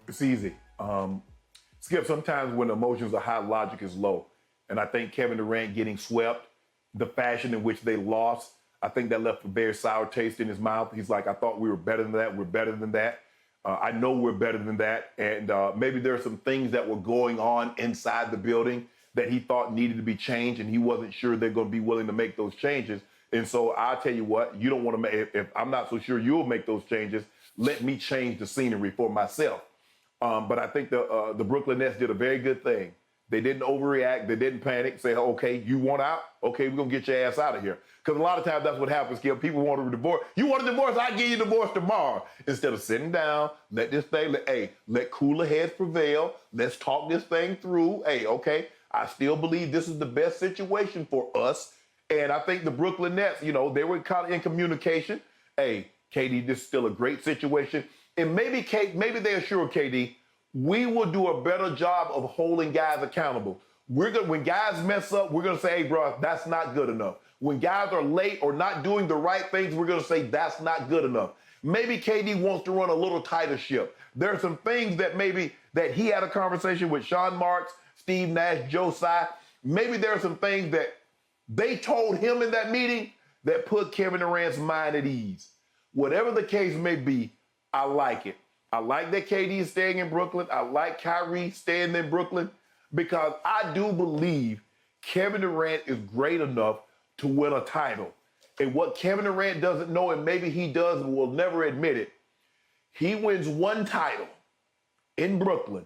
It's easy. Skip, sometimes when emotions are high, logic is low. And I think Kevin Durant getting swept, the fashion in which they lost, I think that left a very sour taste in his mouth. He's like, I thought we were better than that. We're better than that. I know we're better than that. And maybe there are some things that were going on inside the building that he thought needed to be changed, and he wasn't sure they're going to be willing to make those changes. And so I'll tell you what, you don't want to make, if I'm not so sure you'll make those changes, let me change the scenery for myself. But I think the Brooklyn Nets did a very good thing. They didn't overreact. They didn't panic. Say, okay, you want out? Okay, we're going to get your ass out of here. Because a lot of times that's what happens, Skip. People want a divorce. You want a divorce? I'll give you a divorce tomorrow. Instead of sitting down, let this thing, let cooler heads prevail. Let's talk this thing through. Hey, okay, I still believe this is the best situation for us. And I think the Brooklyn Nets, they were kind of in communication. Hey, KD, this is still a great situation. And maybe they assure KD, we will do a better job of holding guys accountable. When guys mess up, we're going to say, hey, bro, that's not good enough. When guys are late or not doing the right things, we're going to say that's not good enough. Maybe KD wants to run a little tighter ship. There are some things that he had a conversation with Sean Marks, Steve Nash, Tsai. Maybe there are some things that they told him in that meeting that put Kevin Durant's mind at ease. Whatever the case may be, I like it. I like that KD is staying in Brooklyn. I like Kyrie staying in Brooklyn because I do believe Kevin Durant is great enough to win a title. And what Kevin Durant doesn't know, and maybe he does and will never admit it, he wins one title in Brooklyn,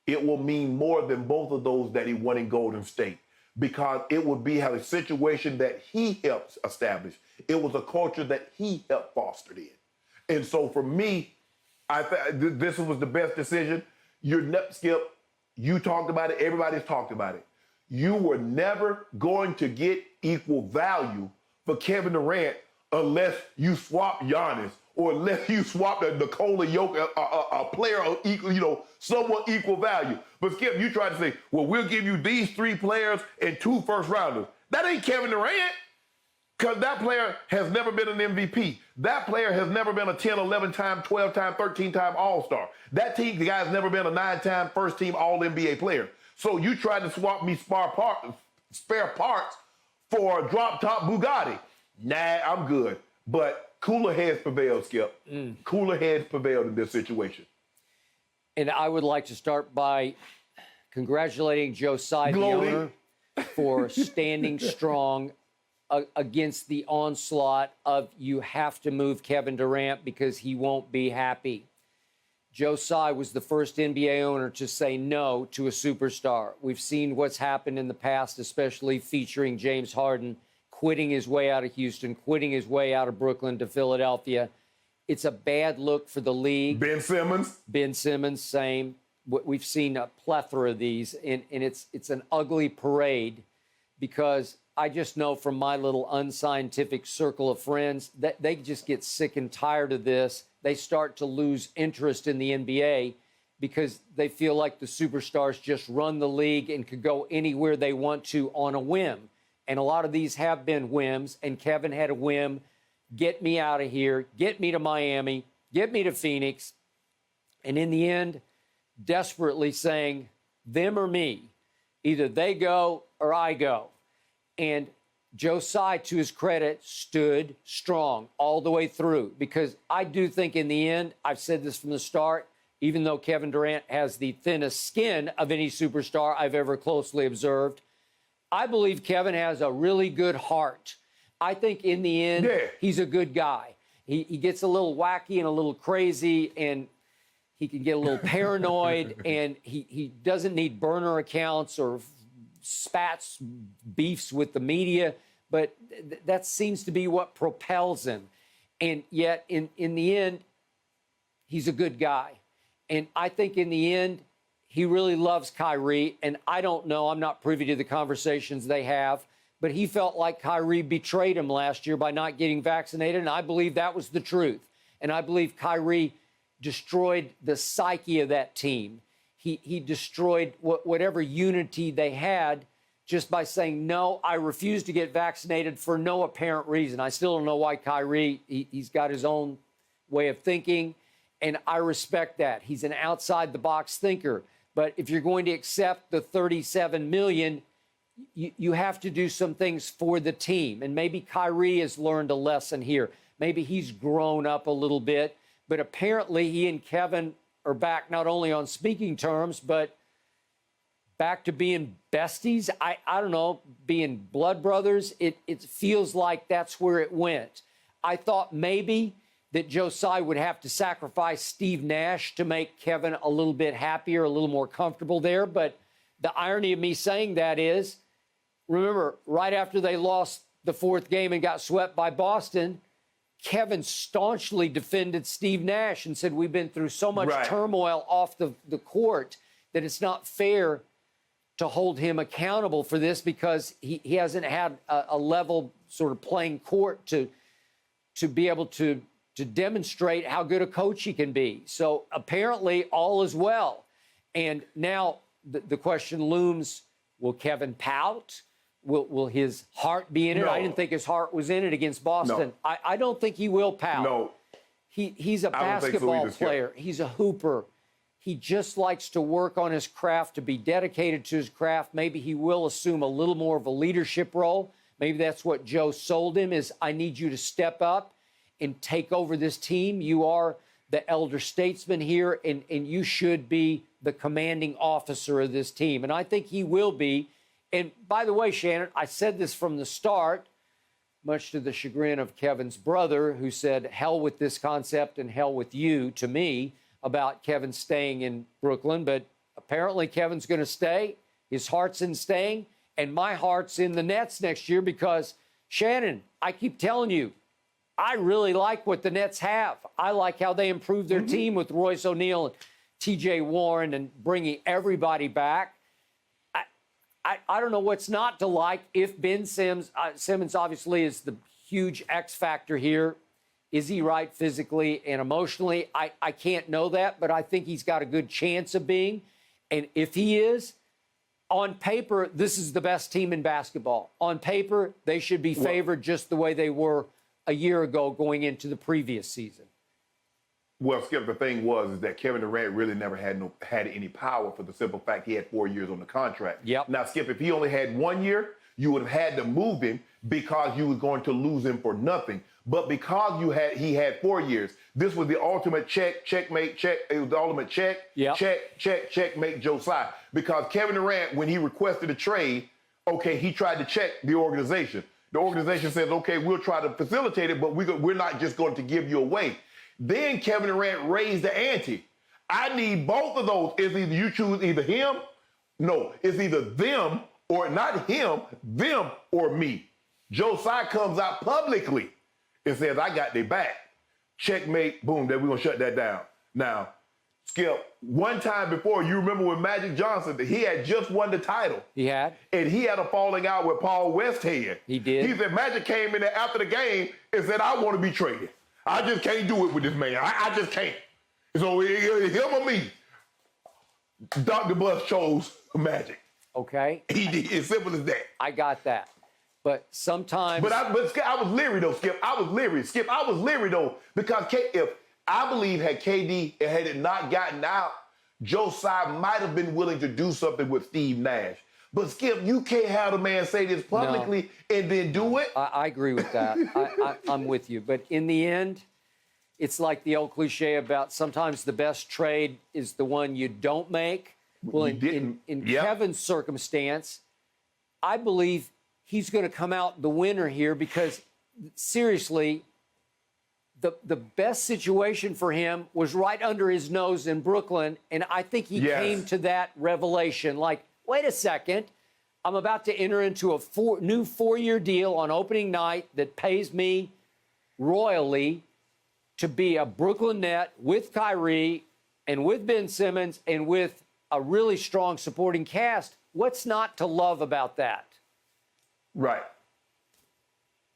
it will mean more than both of those that he won in Golden State because it would be a situation that he helped establish. It was a culture that he helped foster in. And so for me, this was the best decision. Skip, you talked about it. Everybody's talked about it. You were never going to get equal value for Kevin Durant unless you swap Giannis or unless you swap Nikola Jokic, a player of equal, somewhat equal value. But Skip, you tried to say, well, we'll give you these 3 players and 2 first-rounders. That ain't Kevin Durant. Because that player has never been an MVP. That player has never been a 10, 11-time, 12-time, 13-time All-Star. That guy's never been a 9-time first-team All-NBA player. So you tried to swap me spare parts for a drop-top Bugatti. Nah, I'm good. But cooler heads prevailed, Skip. Cooler heads prevailed in this situation. And I would like to start by congratulating Tsai, the owner, for standing strong against the onslaught of you have to move Kevin Durant because he won't be happy. Tsai was the first NBA owner to say no to a superstar. We've seen what's happened in the past, especially featuring James Harden, quitting his way out of Houston, quitting his way out of Brooklyn to Philadelphia. It's a bad look for the league. Ben Simmons, same. We've seen a plethora of these, and it's an ugly parade because I just know from my little unscientific circle of friends that they just get sick and tired of this. They start to lose interest in the NBA because they feel like the superstars just run the league and could go anywhere they want to on a whim. And a lot of these have been whims, and Kevin had a whim. Get me out of here. Get me to Miami. Get me to Phoenix. And in the end, desperately saying, them or me. Either they go or I go. And Tsai, to his credit, stood strong all the way through because I do think in the end, I've said this from the start, even though Kevin Durant has the thinnest skin of any superstar I've ever closely observed, I believe Kevin has a really good heart. I think in the end, he's a good guy. He gets a little wacky and a little crazy, and he can get a little paranoid, and he doesn't need burner accounts or spats, beefs with the media, but that seems to be what propels him. And yet, in the end, he's a good guy. And I think in the end, he really loves Kyrie. And I don't know, I'm not privy to the conversations they have, but he felt like Kyrie betrayed him last year by not getting vaccinated. And I believe that was the truth. And I believe Kyrie destroyed the psyche of that team. He destroyed whatever unity they had just by saying, no, I refuse to get vaccinated for no apparent reason. I still don't know why Kyrie, he's got his own way of thinking. And I respect that. He's an outside-the-box thinker. But if you're going to accept the $37 million, you have to do some things for the team. And maybe Kyrie has learned a lesson here. Maybe he's grown up a little bit. But apparently he and Kevin are back not only on speaking terms, but back to being besties. I don't know, being blood brothers. It feels like that's where it went. I thought maybe that Tsai would have to sacrifice Steve Nash to make Kevin a little bit happier, a little more comfortable there. But the irony of me saying that is, remember, right after they lost the fourth game and got swept by Boston, Kevin staunchly defended Steve Nash and said, we've been through so much turmoil off the court that it's not fair to hold him accountable for this because he hasn't had a level sort of playing court to be able to demonstrate how good a coach he can be. So apparently all is well. And now the question looms, will Kevin pout? Will his heart be in it? No. I didn't think his heart was in it against Boston. No. I don't think he will pout. No. He's a basketball player. He's a hooper. He just likes to work on his craft, to be dedicated to his craft. Maybe he will assume a little more of a leadership role. Maybe that's what Joe sold him is, I need you to step up and take over this team. You are the elder statesman here, and you should be the commanding officer of this team. And I think he will be. And by the way, Shannon, I said this from the start, much to the chagrin of Kevin's brother, who said, hell with this concept and hell with you, to me, about Kevin staying in Brooklyn. But apparently Kevin's going to stay. His heart's in staying. And my heart's in the Nets next year because, Shannon, I keep telling you, I really like what the Nets have. I like how they improved their team with Royce O'Neal and T.J. Warren and bringing everybody back. I don't know what's not to like if Ben Simmons obviously is the huge X factor here. Is he right physically and emotionally? I can't know that, but I think he's got a good chance of being. And if he is, on paper, this is the best team in basketball. On paper, they should be favored just the way they were a year ago going into the previous season. Well, Skip, the thing was is that Kevin Durant really never had any power for the simple fact he had 4 years on the contract. Yep. Now, Skip, if he only had 1 year, you would have had to move him because you were going to lose him for nothing. But because he had 4 years, this was the ultimate checkmate. It was the ultimate checkmate Tsai. Because Kevin Durant, when he requested a trade, okay, he tried to check the organization. The organization says, okay, we'll try to facilitate it, but we're not just going to give you away. Then Kevin Durant raised the ante. I need both of those. It's either you choose either him. No, it's either them or not him, them or me. Tsai comes out publicly and says, I got their back. Checkmate, boom, then we're going to shut that down. Now, Skip, one time before, you remember when Magic Johnson, he had just won the title. He had? And he had a falling out with Paul Westhead. He did? He said Magic came in there after the game and said, I want to be traded. I just can't do it with this man. I just can't. So him or me, Dr. Buss chose Magic. Okay. He did. As simple as that. I got that. But sometimes... But I was leery, though, Skip. I was leery, though, because if I believe had KD had it not gotten out, Tsai might have been willing to do something with Steve Nash. But, Skip, you can't have the man say this publicly and then do it. I agree with that. I'm with you. But in the end, it's like the old cliche about sometimes the best trade is the one you don't make. Well, in Kevin's circumstance, I believe he's going to come out the winner here because, seriously, the best situation for him was right under his nose in Brooklyn, and I think he came to that revelation like, wait a second, I'm about to enter into a new 4-year deal on opening night that pays me royally to be a Brooklyn Net with Kyrie and with Ben Simmons and with a really strong supporting cast. What's not to love about that? Right.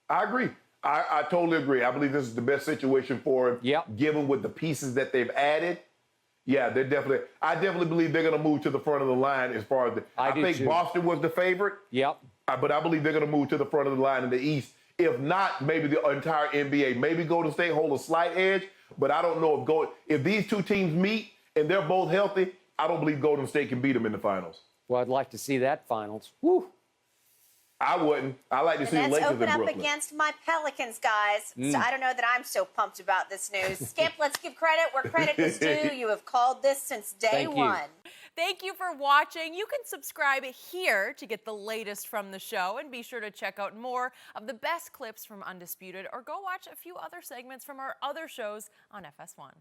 I agree. I totally agree. I believe this is the best situation for him, given with the pieces that they've added. Yeah, I definitely believe they're going to move to the front of the line as far as I think too. Boston was the favorite. Yep. But I believe they're going to move to the front of the line in the East. If not, maybe the entire NBA. Maybe Golden State hold a slight edge, But I don't know if these two teams meet and they're both healthy, I don't believe Golden State can beat them in the finals. Well, I'd like to see that finals. Woo. I wouldn't. I like to see the Let's Lakers in open up Brooklyn. against my Pelicans, guys. So I don't know that I'm so pumped about this news. Skip, let's give credit where credit is due. You have called this since day Thank you. one. Thank you for watching. You can subscribe here to get the latest from the show, and be sure to check out more of the best clips from Undisputed, or go watch a few other segments from our other shows on FS1.